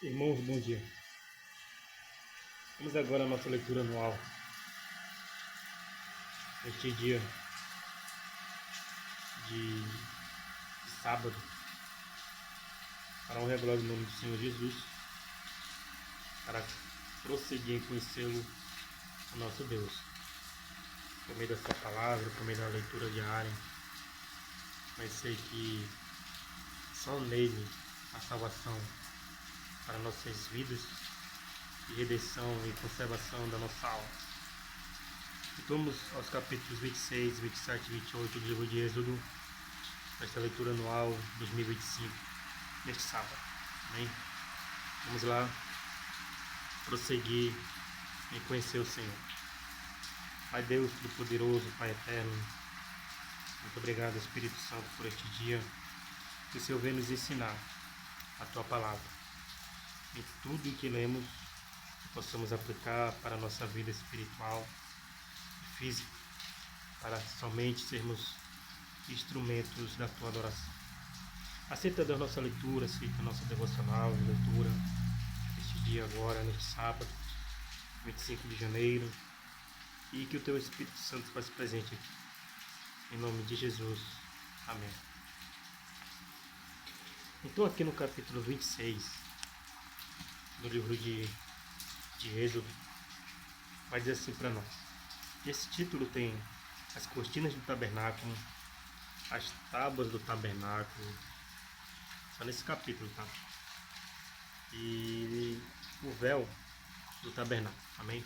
Irmãos, bom dia. Vamos agora à nossa leitura anual. Neste dia de sábado, para a honra e glória do nome do Senhor Jesus, para prosseguir em conhecê-lo, o nosso Deus, por meio da sua palavra, por meio da leitura diária. Mas sei que só nele a salvação para nossas vidas e redenção e conservação da nossa alma. E vamos aos capítulos 26, 27 e 28 do livro de Êxodo, nesta leitura anual 2025, neste sábado. Amém? Vamos lá prosseguir em conhecer o Senhor. Pai Deus Todo-Poderoso, Pai Eterno, muito obrigado, Espírito Santo, por este dia que o Senhor vem nos ensinar a Tua Palavra. Em tudo o que lemos, que possamos aplicar para a nossa vida espiritual e física, para somente sermos instrumentos da Tua adoração. Aceita da nossa leitura, aceita a nossa devocional de leitura, neste dia agora, neste sábado, 25 de janeiro, e que o Teu Espírito Santo se faça presente aqui. Em nome de Jesus. Amém. Então aqui no capítulo 26 do livro de Êxodo, vai dizer assim para nós. Esse título tem as cortinas do tabernáculo, as tábuas do tabernáculo, só nesse capítulo, tá? E o véu do tabernáculo, amém?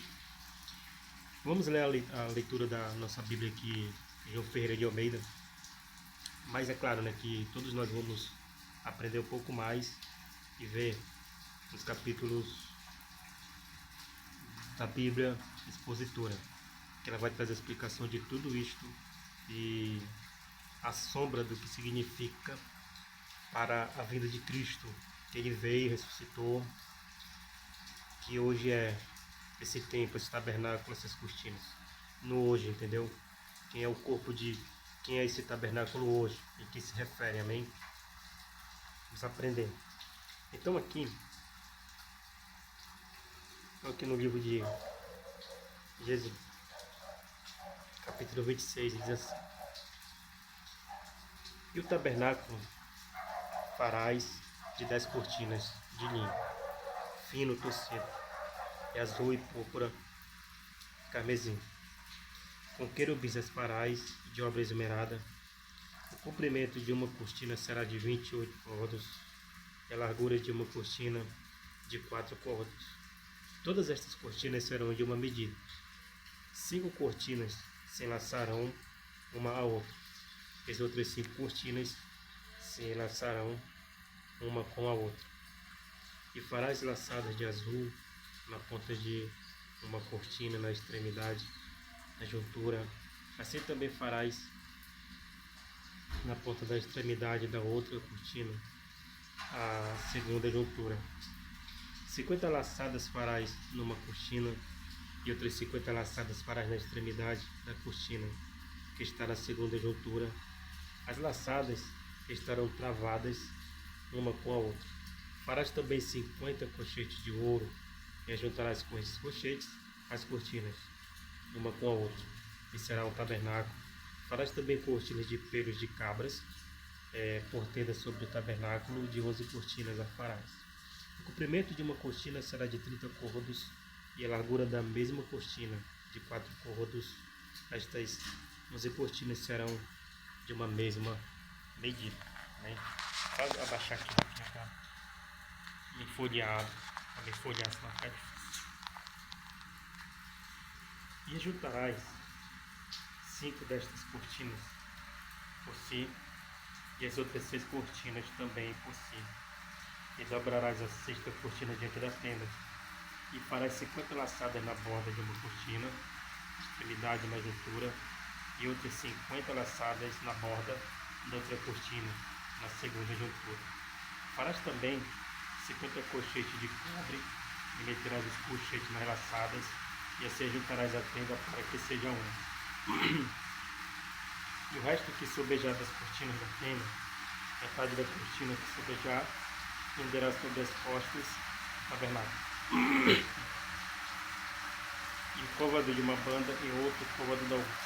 Vamos ler a leitura da nossa Bíblia aqui, João Ferreira de Almeida. Mas é claro, né, que todos nós vamos aprender um pouco mais e ver os capítulos da Bíblia expositora, que ela vai trazer a explicação de tudo isto e a sombra do que significa para a vinda de Cristo, que Ele veio, ressuscitou, que hoje é esse templo, esse tabernáculo, essas cortinas. No hoje, entendeu? Quem é o corpo de... Quem é esse tabernáculo hoje? Em que se refere, amém? Vamos aprender. Então aqui no livro de Êxodo, capítulo 26, diz assim: E o tabernáculo farás de 10 cortinas de linho, fino tecido, e azul e púrpura, carmesim. Com querubins as farás de obra esmerada. O comprimento de uma cortina será de 28 côvados, e a largura de uma cortina de 4 côvados. Todas estas cortinas serão de uma medida. 5 cortinas se enlaçarão uma à outra. As outras 5 cortinas se enlaçarão uma com a outra. E farás laçadas de azul na ponta de uma cortina, na extremidade, na juntura. Assim também farás na ponta da extremidade da outra cortina, a segunda juntura. 50 laçadas farás numa cortina, e outras 50 laçadas farás na extremidade da cortina, que está na segunda juntura. As laçadas estarão travadas uma com a outra. Farás também 50 colchetes de ouro, e ajuntarás com esses colchetes as cortinas, uma com a outra, e será um tabernáculo. Farás também cortinas de pelos de cabras, por tenda sobre o tabernáculo, de 11 cortinas a farás. O comprimento de uma cortina será de 30 côvados, e a largura da mesma cortina de 4 côvados. Estas 11 cortinas serão de uma mesma medida. Né? Pode abaixar aqui para me folhear, senão fica difícil. E ajuntarás 5 destas cortinas por si, e as outras 6 cortinas também por si. E dobrarás a 6ª cortina diante da tenda, e farás 50 laçadas na borda de uma cortina, extremidade na juntura, e outras 50 laçadas na borda da outra cortina, na segunda juntura. Farás também 50 colchetes de cobre, e meterás os colchetes nas laçadas, e assim ajuntarás a tenda para que seja uma. E o resto que sobejar das cortinas da tenda, metade da cortina que sobejar, penderá sobre as costas, tabernáculo. E o côvado de uma banda e outro côvado da outra.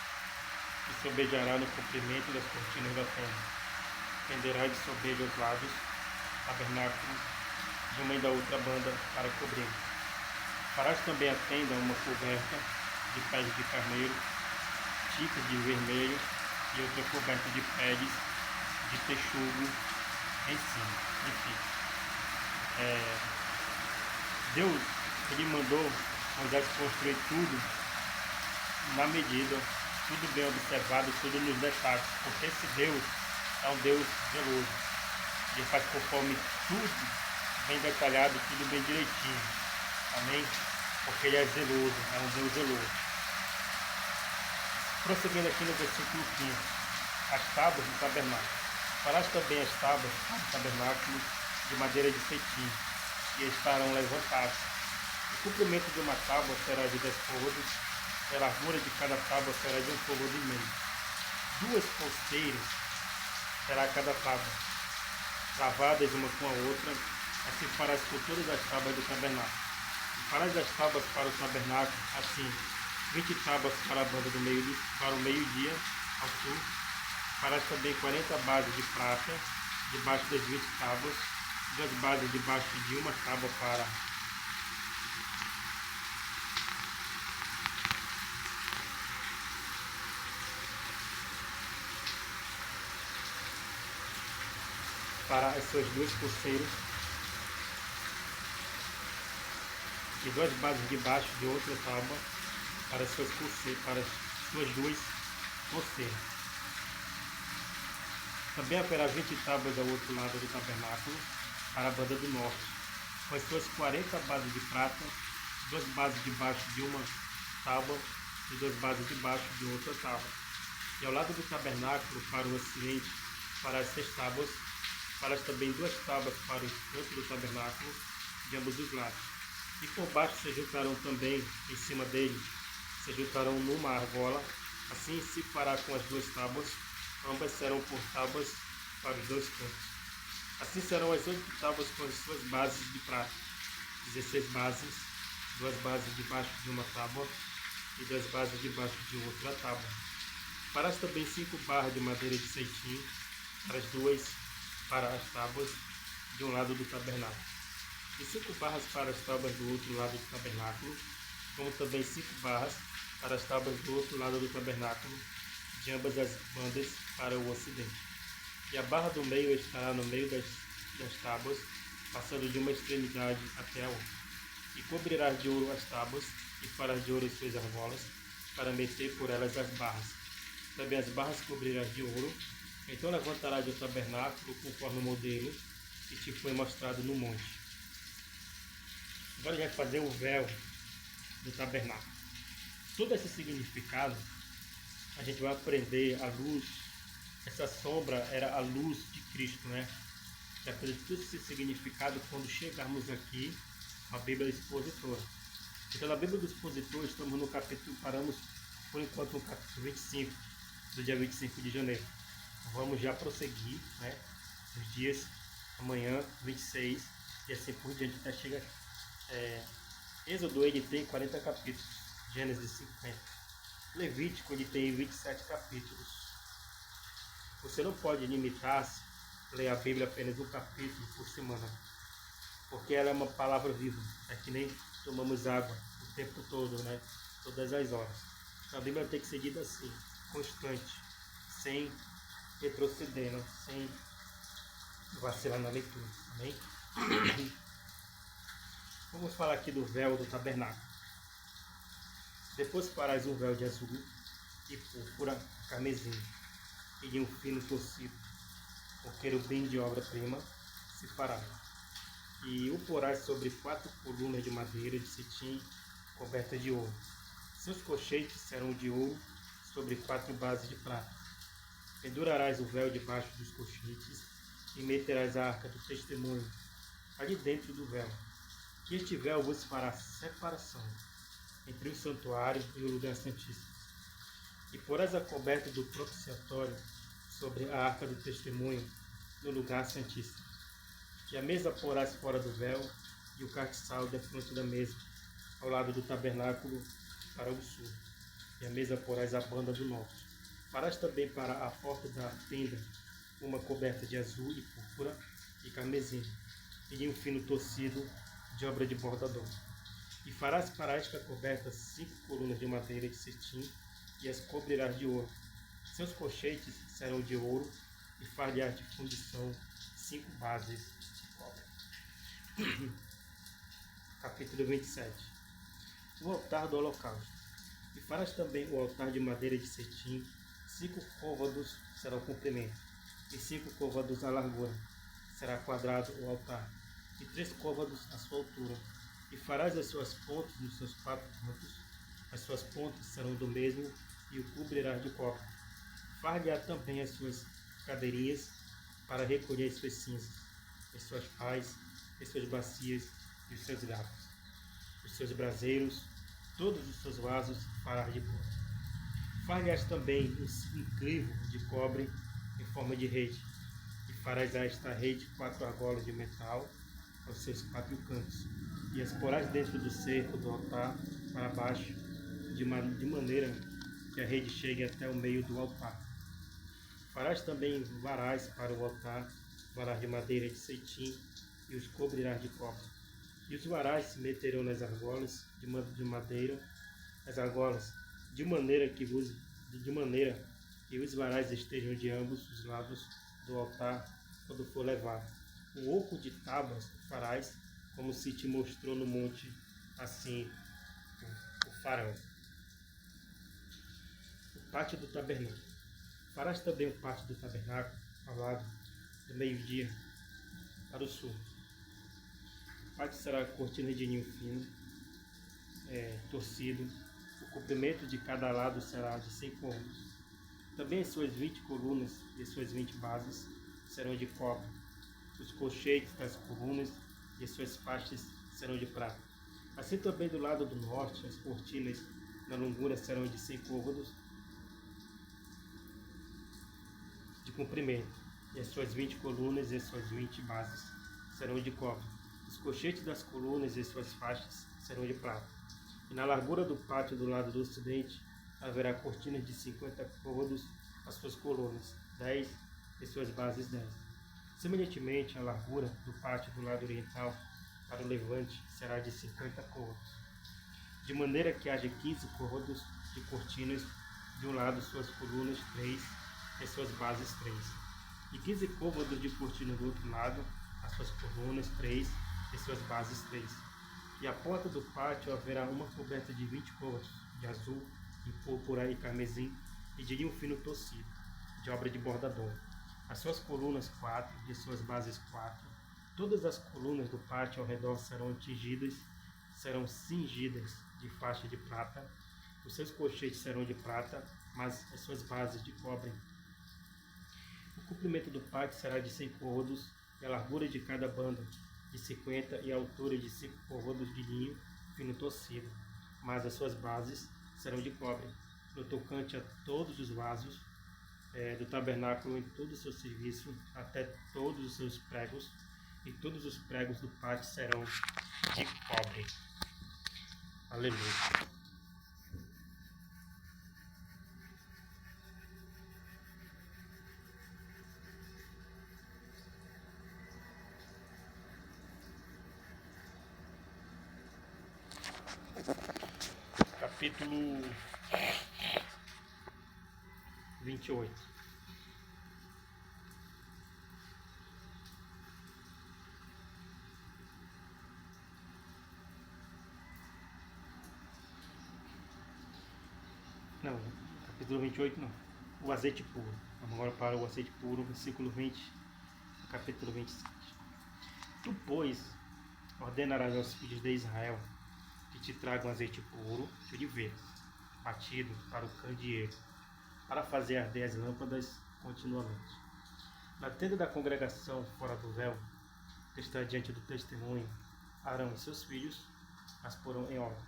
E sobejará no comprimento das cortinas da tenda. Tenderá de sobejo aos lados, tabernáculo, de uma e da outra banda para cobrir. Farás também a tenda uma coberta de peles de carneiro, tinta de vermelho, e outra coberta de peles de texugo em cima. Enfim, Deus, ele mandou Moisés construir tudo na medida, tudo bem observado, tudo nos detalhes, porque esse Deus é um Deus zeloso. Ele faz conforme tudo bem detalhado, tudo bem direitinho. Amém? Porque ele é zeloso, é um Deus zeloso. Prosseguindo aqui no versículo 15. As tábuas do tabernáculo. Farás também as tábuas do tabernáculo de madeira de cetim, e estarão levantadas. O comprimento de uma tábua será de 10 côvados, e a largura de cada tábua será de 1 côvado e meio. 2 pulseiras será cada tábua, travadas uma com a outra, assim farás por todas as tábuas do tabernáculo. E farás as tábuas para o tabernáculo, assim, 20 tábuas para a banda do meio, para o meio-dia ao sul. Farás também 40 bases de prata, debaixo das 20 tábuas, 2 bases debaixo de uma tábua para as suas 2 pulseiras, e 2 bases debaixo de outra tábua para as suas pulseiras, para as suas 2 pulseiras. Também haverá 20 tábuas ao outro lado do tabernáculo, para a banda do norte, com as suas 40 bases de prata, 2 bases debaixo de uma tábua e 2 bases debaixo de outra tábua. E ao lado do tabernáculo, para o ocidente, para as 6 tábuas, farás também 2 tábuas para o canto do tabernáculo, de ambos os lados. E por baixo se juntarão também, em cima dele, se juntarão numa argola. Assim se fará com as 2 tábuas, ambas serão por tábuas para os 2 cantos. Assim serão as 8 tábuas com as suas bases de prata, 16 bases, 2 bases debaixo de uma tábua e 2 bases debaixo de outra tábua. Farás também 5 barras de madeira de cetim, para as 2 para as tábuas de um lado do tabernáculo, e 5 barras para as tábuas do outro lado do tabernáculo, como também 5 barras para as tábuas do outro lado do tabernáculo, de ambas as bandas para o ocidente. E a barra do meio estará no meio das tábuas, passando de uma extremidade até a outra. E cobrirás de ouro as tábuas, e farás de ouro as suas argolas, para meter por elas as barras. Também as barras cobrirás de ouro. Então levantarás o tabernáculo conforme o modelo que te foi mostrado no monte. Agora a gente vai fazer o véu do tabernáculo. Todo esse significado a gente vai aprender à luz. Essa sombra era a luz de Cristo, né? Vai aprender todo esse significado quando chegarmos aqui na Bíblia Expositora. Então na Bíblia do Expositor estamos no capítulo, paramos por enquanto no capítulo 25, do dia 25 de janeiro. Vamos já prosseguir, né? Os dias, amanhã, 26, e assim por diante, até chegar. Êxodo, ele tem 40 capítulos, Gênesis 50. Levítico, ele tem 27 capítulos. Você não pode limitar-se a ler a Bíblia apenas um capítulo por semana, porque ela é uma palavra viva, é que nem tomamos água o tempo todo, né? Todas as horas. A Bíblia tem que ser dita assim, constante, sem retroceder, né? Sem vacilar na leitura. Amém? Vamos falar aqui do véu do tabernáculo. Depois farás um véu de azul e púrpura carmesim e de um fino tecido, com querubim de obra-prima se fará. E o porás sobre 4 colunas de madeira de cetim cobertas de ouro. Seus cochetes serão de ouro sobre 4 bases de prata. Pendurarás o véu debaixo dos cochetes e meterás a arca do testemunho ali dentro do véu. Que este véu vos fará separação entre o santuário e o lugar santíssimo. E porás a coberta do propiciatório sobre a arca do testemunho no lugar santíssimo. E a mesa porás fora do véu, e o castiçal defronte da mesa, ao lado do tabernáculo para o sul, e a mesa porás à banda do norte. Farás também para a porta da tenda uma coberta de azul e púrpura e carmesim, e de um fino tecido de obra de bordador. E farás para esta coberta 5 colunas de madeira de cetim, e as cobrirás de ouro. Seus colchetes serão de ouro, e far-lhe-ás de fundição 5 bases de cobre. Capítulo 27. O altar do holocausto. E farás também o altar de madeira de cetim, 5 côvados será o comprimento, e 5 côvados a largura. Será quadrado o altar, e 3 côvados a sua altura. E farás as suas pontas nos seus 4 cantos. As suas pontas serão do mesmo, e o cobrirás de cobre. Far-lhe-á também as suas cadeirinhas para recolher as suas cinzas, as suas pás, as suas bacias e os seus garfos. Os seus braseiros, todos os seus vasos farás de bronze. Far-lhe-ás também um crivo de cobre em forma de rede, e farás a esta rede 4 argolas de metal aos seus 4 cantos, e as porás dentro do cerco do altar para baixo, de maneira que a rede chegue até o meio do altar. Farás também varais para o altar, varais de madeira de cetim, e os cobrirás de cobre. E os varais se meterão nas argolas de madeira, as argolas, de maneira que os varais estejam de ambos os lados do altar quando for levado. O oco de tábuas farás, como se te mostrou no monte, assim o farão. O pátio do tabernáculo. Farás também o pátio do tabernáculo ao lado do meio-dia para o sul. O pátio será cortina de linho fino, torcido. O comprimento de cada lado será de 100 côvados. Também as suas 20 colunas e as suas 20 bases serão de cobre. Os colchetes das colunas e as suas faixas serão de prata. Assim também do lado do norte, as cortinas na longura serão de 100 côvados de comprimento, e as suas 20 colunas e as suas 20 bases serão de cobre. Os colchetes das colunas e as suas faixas serão de prata. E na largura do pátio do lado do ocidente haverá cortinas de 50 côvados, as suas colunas 10 e suas bases 10. Semelhantemente, a largura do pátio do lado oriental para o levante será de 50 côvados, de maneira que haja 15 côvados de cortinas de um lado, suas colunas 3 e suas bases 3, e 15 côvados de cortina do outro lado, as suas colunas 3 e suas bases 3. E à porta do pátio haverá uma coberta de 20 côvados, de azul, de púrpura e carmesim, e de linho fino tocido, de obra de bordador. As suas colunas 4, de suas bases 4. Todas as colunas do pátio ao redor serão cingidas de faixa de prata. Os seus colchetes serão de prata, mas as suas bases de cobre. O comprimento do pátio será de 100 côvados, e a largura de cada banda de 50, e a altura de 5 côvados de linho fino tocido, mas as suas bases serão de cobre. No tocante a todos os vasos do tabernáculo em todo o seu serviço, até todos os seus pregos, e todos os pregos do pátio serão de cobre. Aleluia. Capítulo 28. Não, capítulo 28 não. O azeite puro. Vamos agora para o azeite puro, versículo 20, capítulo 27. Tu, pois, ordenarás aos filhos de Israel que te tragam azeite puro de oliveira, batido para o candeeiro, para fazer arder as lâmpadas continuamente. Na tenda da congregação, fora do véu, que está diante do testemunho, Arão e seus filhos as porão em ordem,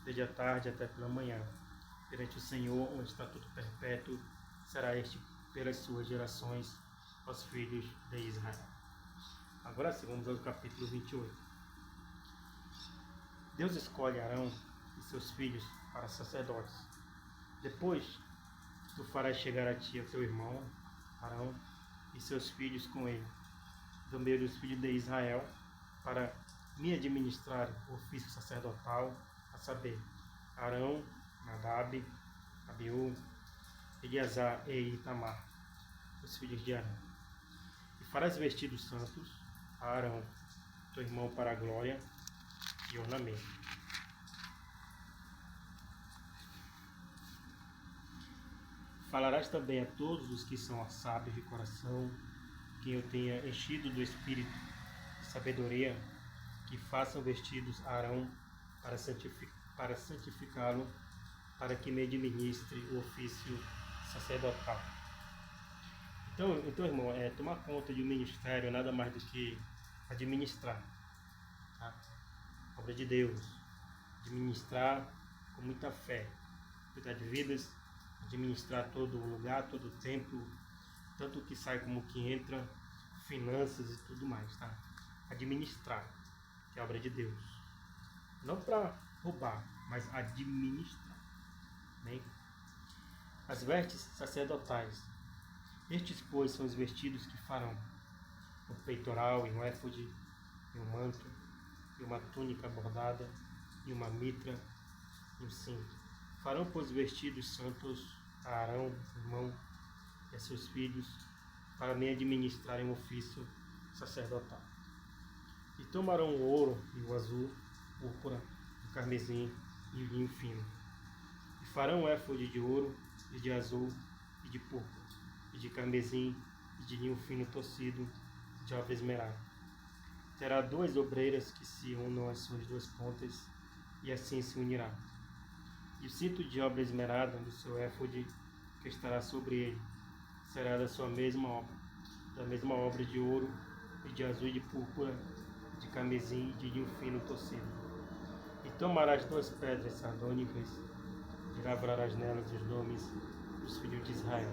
desde a tarde até pela manhã. Perante o Senhor, um estatuto perpétuo será este pelas suas gerações, aos filhos de Israel. Agora sim, vamos ao capítulo 28. Deus escolhe Arão e seus filhos para sacerdotes. Depois, tu farás chegar a ti o teu irmão, Arão, e seus filhos com ele, do meio dos filhos de Israel, para me administrar o ofício sacerdotal, a saber, Arão, Nadab, Abiú, Eleazar e Itamar, os filhos de Arão. E farás vestidos santos a Arão, teu irmão, para a glória e ornamento. Falarás também a todos os que são sábios de coração, quem eu tenha enchido do espírito de sabedoria, que façam vestidos a Arão para santificá-lo, para que me administre o ofício sacerdotal. Então, irmão, tomar conta de um ministério é nada mais do que administrar, tá? A obra de Deus, administrar com muita fé, cuidar de vidas, administrar todo o lugar, todo o templo, tanto o que sai como o que entra, finanças e tudo mais, tá? Administrar, que é a obra de Deus. Não para roubar, mas administrar. Né? As vestes sacerdotais. Estes, pois, são os vestidos que farão um peitoral e um éfode, e um manto, e uma túnica bordada, e uma mitra, e um cinto. Farão, pois, vestidos santos a Arão, irmão, e a seus filhos, para me administrarem o ofício sacerdotal. E tomarão o ouro e o azul, púrpura, o carmesim e o linho fino. E farão o éfode de ouro, e de azul, e de púrpura, e de carmesim, e de linho fino torcido, de obra esmerada. Terá 2 obreiras que se unam às suas 2 pontas, e assim se unirá. E o cinto de obra esmerada do seu éfode, que estará sobre ele, será da sua mesma obra de ouro, e de azul e de púrpura, de carmesim e de linho fino torcido. E tomarás 2 pedras sardônicas, e lavrarás nelas os nomes dos filhos de Israel.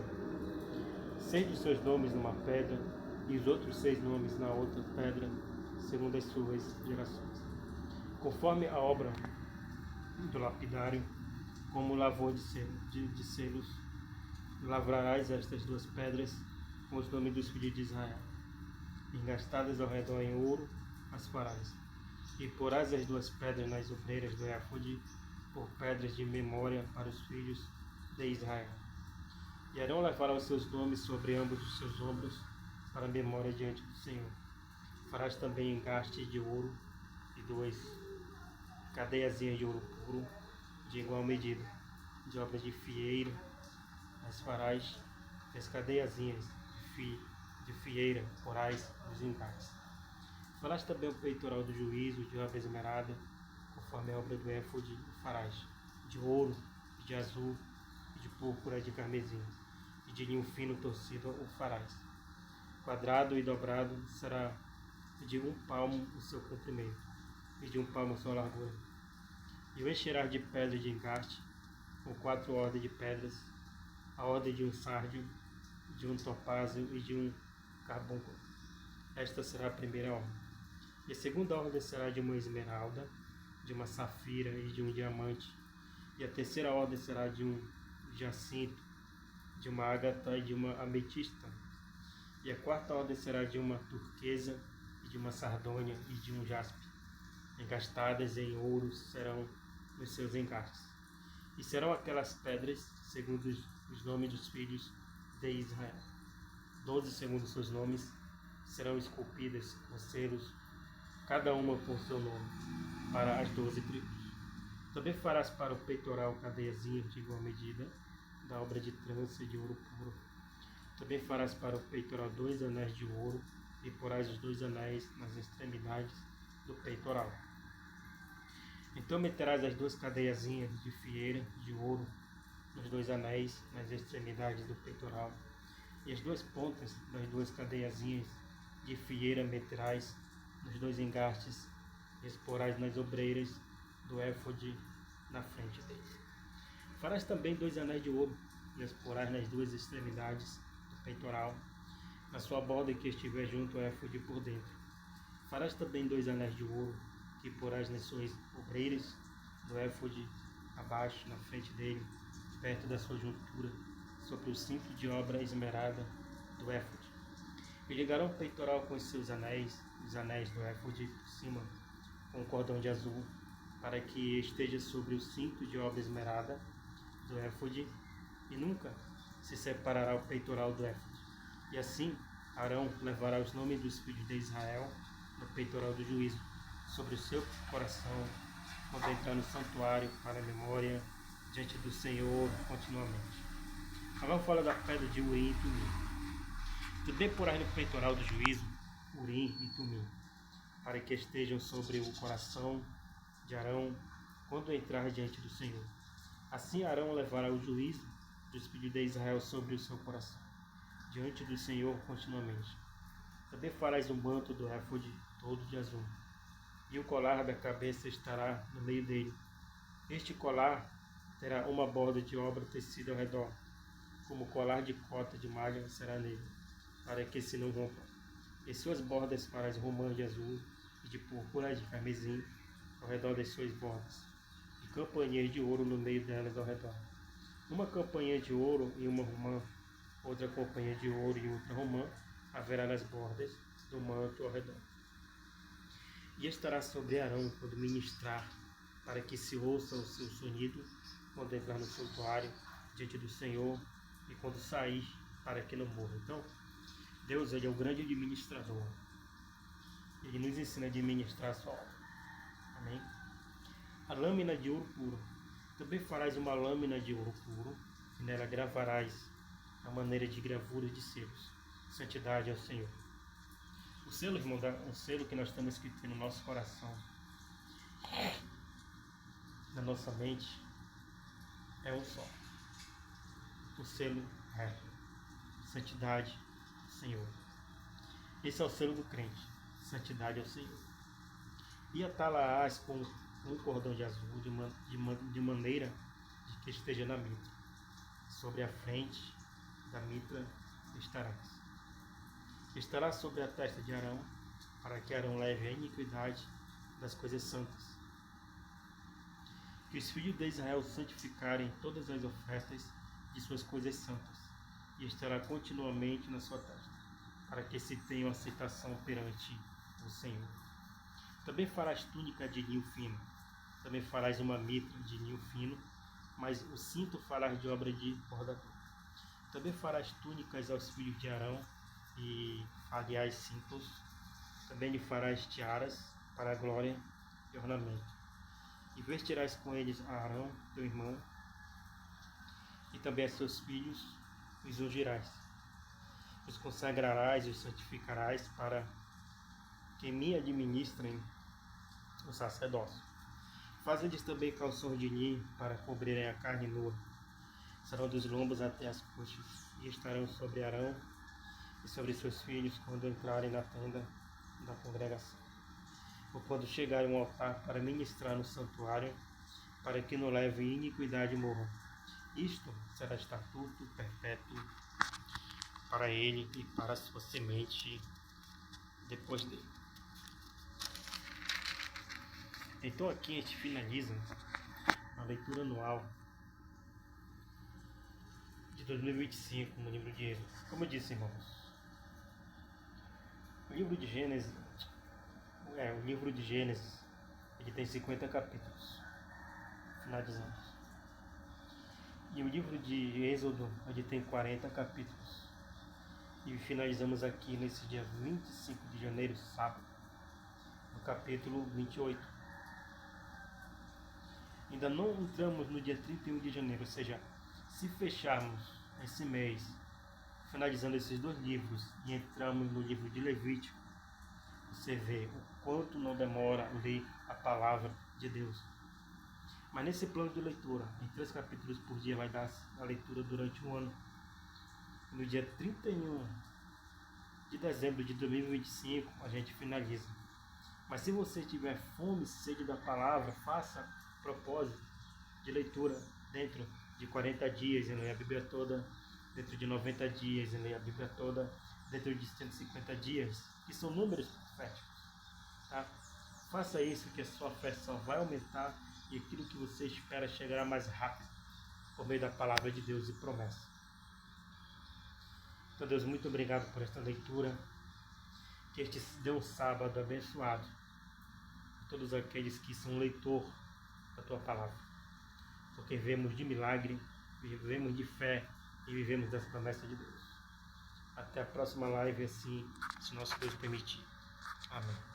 6 dos seus nomes numa pedra, e os outros 6 nomes na outra pedra, segundo as suas gerações. Conforme a obra do lapidário, como lavor de selos, lavrarás estas 2 pedras com os nomes dos filhos de Israel. Engastadas ao redor em ouro, as farás. E porás as 2 pedras nas obreiras do éfode, por pedras de memória para os filhos de Israel. E Arão levará os seus nomes sobre ambos os seus ombros, para a memória diante do Senhor. Farás também engaste de ouro e 2 cadeiazinhas de ouro puro, de igual medida, de obra de fieira. As farás, e as cadeiazinhas de fieira porás nos engastes. Farás também o peitoral do juízo, de obra esmerada, conforme a obra do éfode, o farás, de ouro, de azul, e de púrpura, de carmesim, e de linho fino torcido o farás. Quadrado e dobrado será de 1 palmo o seu comprimento, e de 1 palmo a sua largura. E o encherás de pedra de engaste, com 4 ordens de pedras, a ordem de um sárdio, de um topázio e de um carbúnculo. Esta será a primeira ordem. E a segunda ordem será de uma esmeralda, de uma safira e de um diamante. E a terceira ordem será de um jacinto, de uma ágata e de uma ametista. E a quarta ordem será de uma turquesa e de uma sardônia e de um jaspe. Engastadas em ouro serão os seus engastes. E serão aquelas pedras, segundo os nomes dos filhos de Israel. 12 segundo seus nomes serão esculpidas com selos, cada uma por seu nome, para as 12 tribos. Também farás para o peitoral cadeiazinha de igual medida, da obra de trança de ouro puro. Também farás para o peitoral 2 anéis de ouro, e porás os 2 anéis nas extremidades do peitoral. Então meterás as 2 cadeiazinhas de fieira de ouro nos 2 anéis nas extremidades do peitoral, e as 2 pontas das 2 cadeiazinhas de fieira meterás nos 2 engastes, e as porás nas obreiras do éfode na frente deles. Farás também 2 anéis de ouro, e as porás nas 2 extremidades do peitoral, na sua borda que estiver junto ao éfode por dentro. Farás também 2 anéis de ouro, que porás nas suas obreiras do éfode abaixo, na frente dele, perto da sua juntura, sobre o cinto de obra esmerada do éfode. E ligarão o peitoral com os seus anéis, os anéis do éfode por cima, com um cordão de azul, para que esteja sobre o cinto de obra esmerada do éfode, e nunca se separará o peitoral do éfode. E assim Arão levará os nomes dos filhos de Israel no peitoral do juízo, sobre o seu coração, quando entrar no santuário para a memória, diante do Senhor continuamente. Agora fala da pedra de Urim e Tumim. Tu deporás no peitoral do juízo Urim e Tumim, para que estejam sobre o coração de Arão quando entrar diante do Senhor. Assim Arão levará o juízo dos filhos de Israel sobre o seu coração, diante do Senhor continuamente. Também farás um manto do éfode todo de azul, e o colar da cabeça estará no meio dele. Este colar terá uma borda de obra tecida ao redor, como colar de cota de malha será nele, para que se não rompa. E suas bordas farás romãs de azul e de púrpura e de carmesim ao redor das suas bordas, e campanhas de ouro no meio delas ao redor. Uma campanha de ouro e uma romã, outra campanha de ouro e outra romã haverá nas bordas do manto ao redor. E estará sobre Arão quando ministrar, para que se ouça o seu sonido quando entrar no santuário diante do Senhor e quando sair, para que não morra. Então, Deus, ele é o grande administrador. Ele nos ensina a administrar a sua obra. Amém? A lâmina de ouro puro. Também farás uma lâmina de ouro puro, e nela gravarás a maneira de gravura de selos. Santidade ao Senhor. O selo, irmão, um selo que nós temos que ter no nosso coração, na nossa mente, é um só. O selo é santidade ao Senhor. Esse é o selo do crente, santidade ao Senhor. E atá-la-ás com um cordão de azul, de maneira de que esteja na mitra. Sobre a frente da mitra estarás. Estará sobre a testa de Arão, para que Arão leve a iniquidade das coisas santas. Que os filhos de Israel santificarem todas as ofertas de suas coisas santas, e estará continuamente na sua testa, para que se tenham aceitação perante o Senhor. Também farás túnica de linho fino, também farás uma mitra de linho fino, mas o cinto farás de obra de bordador. Também farás túnicas aos filhos de Arão, e farás cintos. Também lhe farás tiaras para a glória e ornamento. E vestirás com eles a Arão, teu irmão, e também a seus filhos os ungirás. Os consagrarás e os santificarás para que me administrem o sacerdócio. Faz-lhes também calções de linho para cobrirem a carne nua. Serão dos lombos até as coxas, e estarão sobre Arão e sobre seus filhos quando entrarem na tenda da congregação, ou quando chegarem ao altar para ministrar no santuário, para que não levem iniquidade e morram. Isto será estatuto perpétuo para ele e para a sua semente depois dele. Então aqui a gente finaliza a leitura anual de 2025 no livro de Êxodo. Como eu disse, irmãos, o livro de Gênesis, ele tem 50 capítulos, finalizamos. E o livro de Êxodo, ele tem 40 capítulos. E finalizamos aqui nesse dia 25 de janeiro, sábado, no capítulo 28. Ainda não entramos no dia 31 de janeiro, ou seja, se fecharmos esse mês, finalizando esses dois livros, e entramos no livro de Levítico, você vê o quanto não demora ler a palavra de Deus. Mas nesse plano de leitura, em 3 capítulos por dia, vai dar a leitura durante um ano. E no dia 31 de dezembro de 2025, a gente finaliza. Mas se você tiver fome e sede da palavra, faça propósito de leitura dentro de 40 dias e leia a Bíblia toda, dentro de 90 dias e leia a Bíblia toda, dentro de 150 dias, que são números proféticos. Tá? Faça isso que a sua fé só vai aumentar e aquilo que você espera chegará mais rápido por meio da palavra de Deus e promessa. Então, Deus, muito obrigado por esta leitura. Que este dê um sábado abençoado a todos aqueles que são leitor da tua palavra. Porque vivemos de milagre, vivemos de fé e vivemos das promessas de Deus. Até a próxima live, assim, se nosso Deus permitir. Amém.